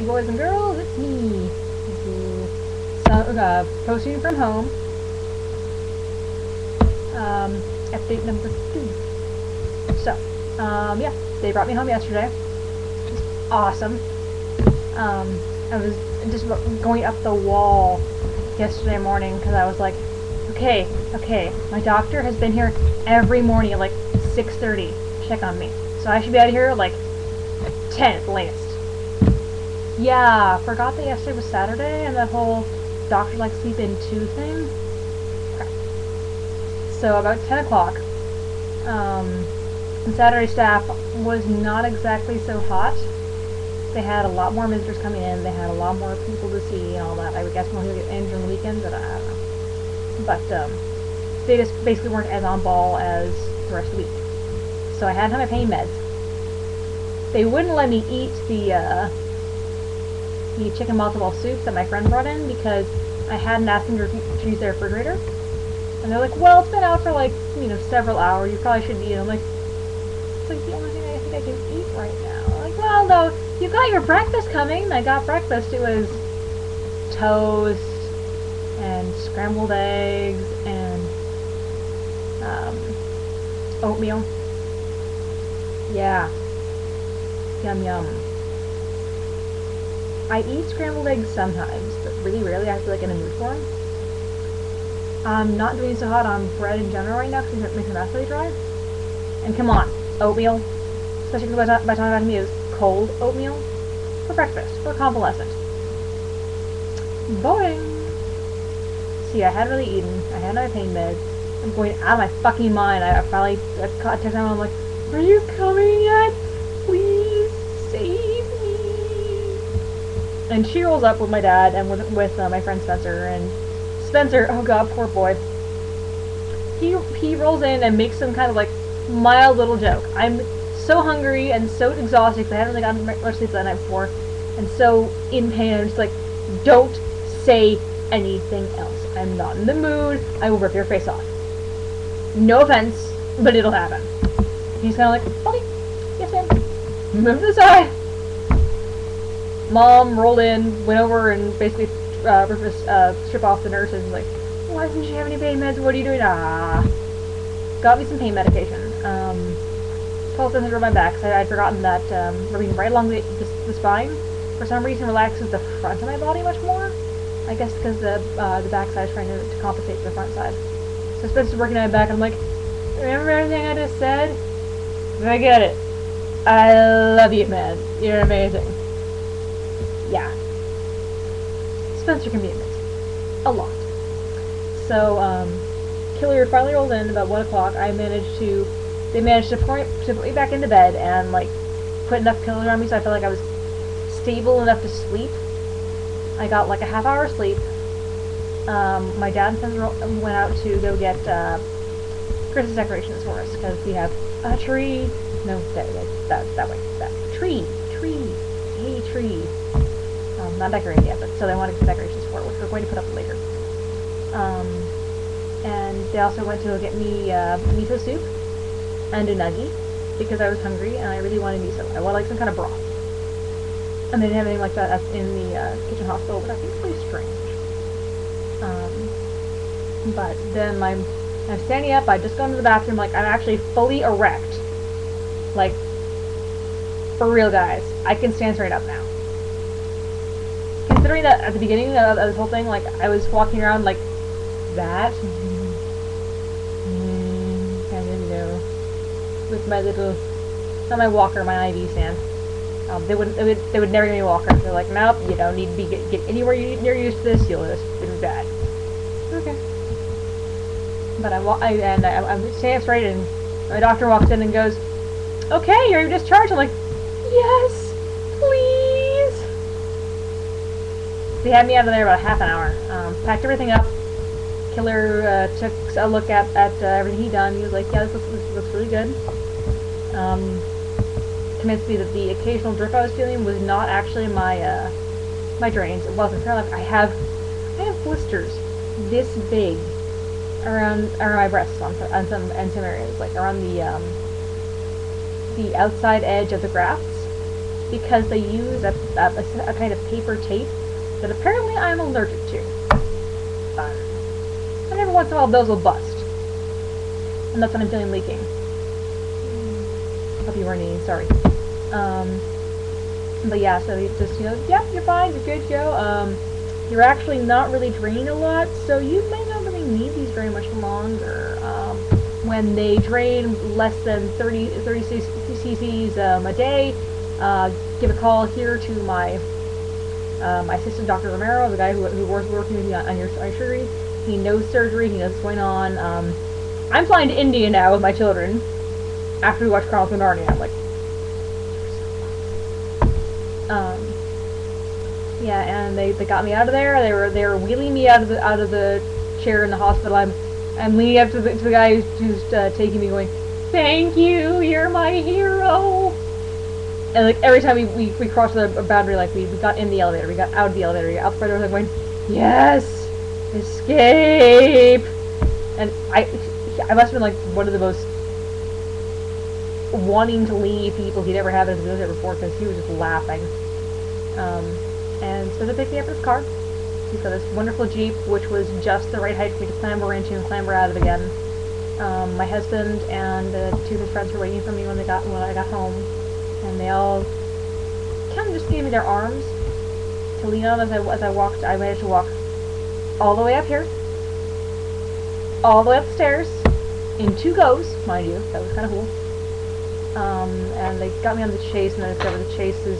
Hey boys and girls, it's me. So, posting from home. Update number 2. So, yeah, they brought me home yesterday. It was awesome. I was just going up the wall yesterday morning because I was like, okay, my doctor has been here every morning at like 6:30 to check on me. So I should be out of here at like 10 at the latest. Yeah, forgot that yesterday was Saturday and that whole doctor like sleep in 2 thing. Crap. So about 10 o'clock, the Saturday staff was not exactly so hot. They had a lot more visitors coming in, they had a lot more people to see and all that. I would guess more people get in during the weekend, but I don't know. But they just basically weren't as on ball as the rest of the week. So I had to have my pain meds. They wouldn't let me eat the chicken matzo ball soup that my friend brought in because I hadn't asked them to use their refrigerator. And they're like, well, it's been out for like, several hours. You probably shouldn't eat it. I'm like, it's like the only thing I think I can eat right now. I'm like, well, no, you got your breakfast coming. I got breakfast. It was toast and scrambled eggs and oatmeal. Yeah. Yum yum. I eat scrambled eggs sometimes, but really rarely. I have to like in a mood for them. I'm not doing so hot on bread in general right now because it makes my mouth really dry. And come on, oatmeal, especially because by the time I have to use cold oatmeal for breakfast for convalescent. Boring. See, I hadn't really eaten. I had my pain meds. I'm going out of my fucking mind. I finally caught text. I'm like, are you coming yet? Please save me. And she rolls up with my dad and with my friend Spencer. And Spencer, oh god, poor boy. He rolls in and makes some kind of like mild little joke. I'm so hungry and so exhausted because I hadn't really gotten much sleep that night before, and so in pain. I'm just like, don't say anything else. I'm not in the mood. I will rip your face off. No offense, but it'll happen. He's kind of like, okay, yes ma'am. Move to the side. Mom rolled in, went over and basically ripped a strip off the nurse and was like, why doesn't she have any pain meds? What are you doing? Got me some pain medication. Told them to rub my back because I'd forgotten that rubbing right along the spine for some reason relaxes the front of my body much more. I guess because the back side is trying to compensate for the front side. So Spencer's working on my back and I'm like, remember everything I just said? I get it. I love you, man. You're amazing. Yeah. Spencer can be amazing. A lot. So, Killer finally rolled in about 1 o'clock. They managed to put me back into bed and, like, put enough pillows around me so I felt like I was stable enough to sleep. I got, like, a half-hour sleep. My dad and friends went out to go get, Christmas decorations for us, because we have a tree. No, that way. That tree. Hey, tree. Not decorated yet, but so they wanted some decorations for it, which we're going to put up later. And they also went to go get me miso soup and unagi because I was hungry and I really wanted miso. I wanted like some kind of broth. And they didn't have anything like that in the kitchen hospital, but I think it's pretty strange. But then I'm standing up. I just gone to the bathroom. Like I'm actually fully erect. Like for real, guys. I can stand straight up now. Considering that at the beginning of this whole thing, like I was walking around like that, kind of, with my little, not my walker, my IV stand. They would never give me a walker. They're like, nope, you don't need to be get anywhere you're used to this. It'll be bad. Okay. But I'm standing straight, and my doctor walks in and goes, "Okay, you're discharged." I'm like, "Yes, please." They had me out of there about half an hour. Packed everything up. Killer took a look at everything he'd done. He was like, "Yeah, this looks really good." Convinced me that the occasional drip I was feeling was not actually my my drains. It wasn't. Like I have blisters this big around my breasts on some areas, like around the outside edge of the grafts. because they use a kind of paper tape that apparently I'm allergic to. And every once in a while those will bust. And that's when I'm feeling leaking. Hope you weren't eating, sorry. But yeah, so you just, you know, yep, you're fine, you're good to go. You're actually not really draining a lot, so you may not really need these very much longer. When they drain less than 30 cc's a day, give a call here to my my assistant, Dr. Romero, the guy who was working with me on your surgery. He knows surgery, he knows what's going on. I'm flying to India now with my children after we watch Chronicles of Narnia. I'm like, yeah, and they got me out of there. They were wheeling me out of the chair in the hospital. I'm leaning up to the guy who's taking me, going, "Thank you, you're my hero." And like every time we crossed the boundary, like we got in the elevator, we got out of the elevator, we got out the front door, like going, "Yes, escape!" And I must have been like one of the most wanting to leave people he'd ever had in his military before, because he was just laughing. And so they picked me up in his car. He's got this wonderful Jeep, which was just the right height for me to clamber into and clamber out of again. My husband and two of his friends were waiting for me when I got home, and they all kind of just gave me their arms to lean on as I walked. I managed to walk all the way up here, all the way up the stairs, in 2 goes, mind you. That was kind of cool. And they got me on the chase, and I discovered the chase is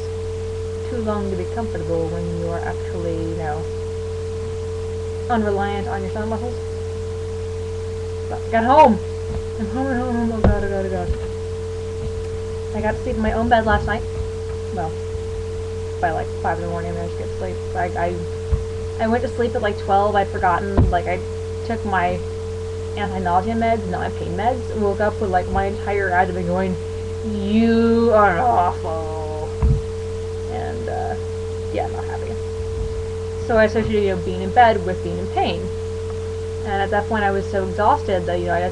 too long to be comfortable when you are actually, you know, unreliant on your stomach muscles. But I got home! I'm home, oh god, oh god, oh god. I got to sleep in my own bed last night. Well, by like 5 in the morning I managed to get sleep. I went to sleep at like 12, I'd forgotten, like I took my anti-nausea meds, not my pain meds, and woke up with like my entire abdomen going, "You are awful." And, yeah, not happy. So I associated, you know, being in bed with being in pain. And at that point I was so exhausted that, you know, I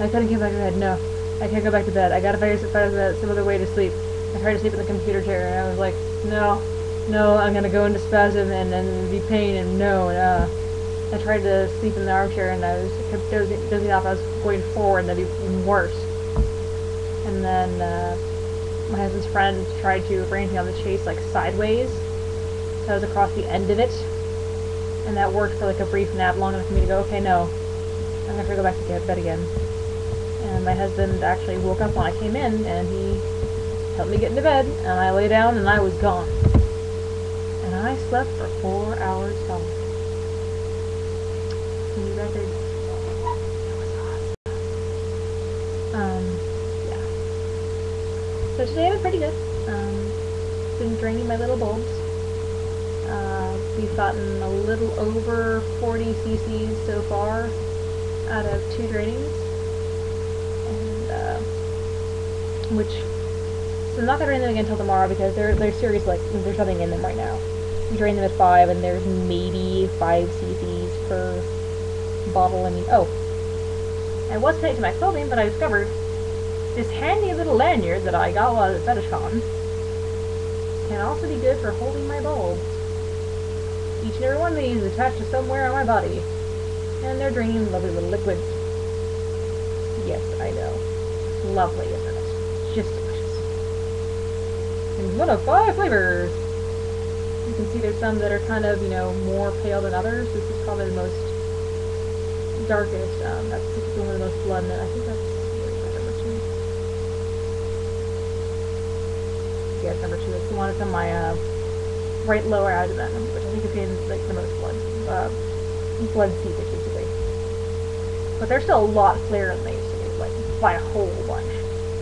couldn't get back to bed. No, I can't go back to bed. I gotta find some other way to sleep. I tried to sleep in the computer chair, and I was like, no, I'm gonna go into spasm and then be pain, and no. I tried to sleep in the armchair, and I kept dozing off. I was going forward, and that'd be even worse. And then, my husband's friend tried to arrange me on the chase, like, sideways. So I was across the end of it. And that worked for, like, a brief nap, long enough for me to go, okay, no. I'm gonna have to go back to bed again. And my husband actually woke up when I came in, and he helped me get into bed, and I lay down, and I was gone. And I slept for 4 hours solid. New record. It was awesome. Yeah. So today I've been pretty good. Been draining my little bulbs. We've gotten a little over 40 cc's so far out of 2 drainings. And, so I'm not going to drain them again until tomorrow, because they're serious, like, there's nothing in them right now. You drain them at 5, and there's maybe 5 cc's per bottle. I mean, oh, I was connected to my clothing, but I discovered this handy little lanyard that I got while I was at FetishCon can also be good for holding my bulbs. Each and every one of these is attached to somewhere on my body, and they're draining lovely little liquids. Yes, I know. Lovely, isn't it? Just delicious. And 1 of 5 flavors! You can see there's some that are kind of, you know, more pale than others. This is probably the most darkest. That's one of the most blood, and I think that's number 2. Yeah, it's number 2. It's the one that's on my right lower abdomen, which I think is getting like the most blood seepage, basically. But they're still a lot clearer than they used to be, like by a whole bunch.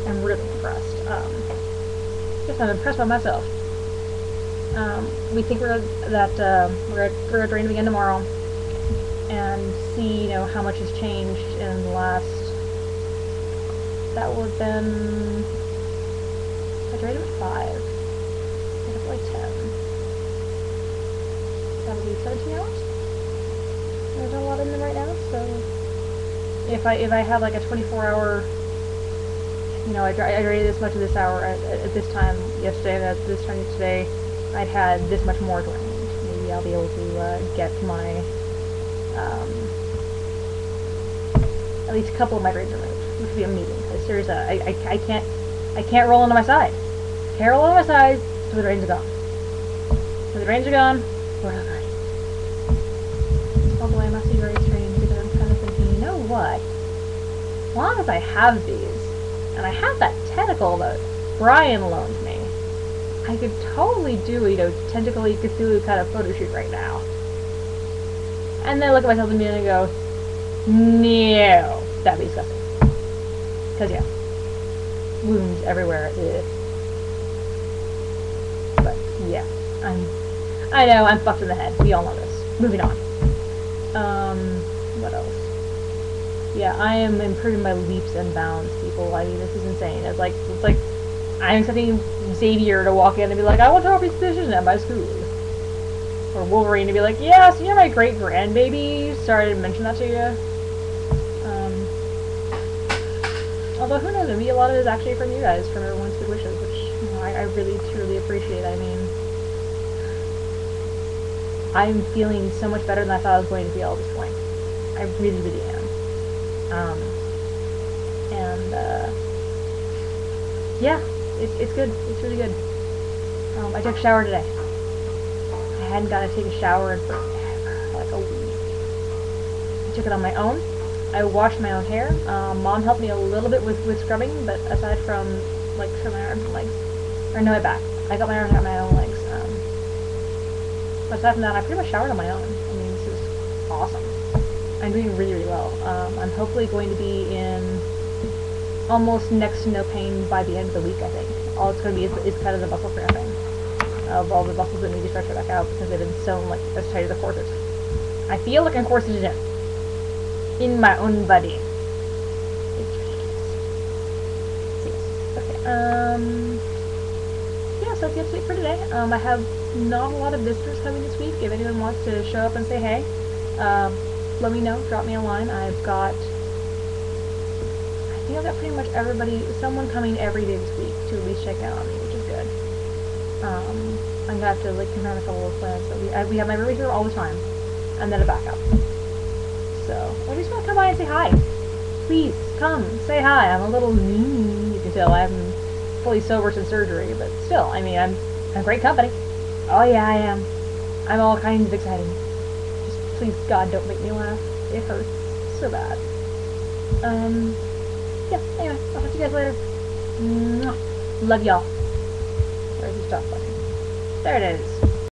I'm really impressed. Just I'm impressed by myself. We think we're gonna drain them again tomorrow, and see, you know, how much has changed in the last. That would have been. I drained them at 5. I think it's like 10. That'll be 17 hours. There's not a lot in them right now, so if I have like a 24-hour you know, I drank this much of this hour at this time yesterday, and at this time today, I'd had this much more drained. Maybe I'll be able to get my, at least a couple of my drains removed, which would be amazing. Because seriously, I can't roll onto my side. Can't roll onto my side, so the drains are gone. So the drains are gone, we're not ready. Although I must be very strange, because I'm kind of thinking, you know what? As long as I have these, and I have that tentacle that Brian loaned me, I could totally do, you know, Tentacle-y Cthulhu kind of photo shoot right now. And then I look at myself in the mirror and go, no, that'd be disgusting. Because, yeah, wounds everywhere. Ugh. But, yeah, I know, I'm fucked in the head. We all know this. Moving on. What else? Yeah, I am improving by leaps and bounds, people. I mean, this is insane. It's like I'm expecting Xavier to walk in and be like, I want to offer you a position at my school. Or Wolverine to be like, yeah, so you're my great-grandbaby. Sorry I didn't mention that to you. Although, who knows, maybe a lot of it is actually from you guys, from everyone's good wishes, which, you know, I really, truly appreciate. I mean, I'm feeling so much better than I thought I was going to feel at this point. I really, really am. Yeah, it's good. It's really good. I took a shower today. I hadn't gotten to take a shower in forever, like a week. I took it on my own. I washed my own hair. Mom helped me a little bit with scrubbing, but aside from, like, for my arms and legs, or no, my back. I got my arms and my own legs. But aside from that, I pretty much showered on my own. I mean, this is awesome. I'm doing really, really well. I'm hopefully going to be in almost next to no pain by the end of the week, I think. All it's going to be is kind of the muscle cramping of all the muscles that need to stretch back out because they've been sewn like as tight as a corset. I feel like I'm corseted in my own body. It's ridiculous. Okay, yeah, so that's it for today. I have not a lot of visitors coming this week. If anyone wants to show up and say hey, let me know. Drop me a line. I think I've got pretty much everybody, someone coming every day this week to at least check out on me, which is good. I'm gonna have to like confirm a couple of plans, but we have my roommate here all the time, and then a backup. So I just want to come by and say hi. Please come say hi. I'm a little you can tell I haven't fully sober since surgery, but still, I mean, I'm great company. Oh yeah, I am. I'm all kinds of exciting. Just please God, don't make me laugh. It hurts so bad. Yeah, anyway, I'll talk to you guys later. Mwah. Love y'all. Where's the stop button? There it is.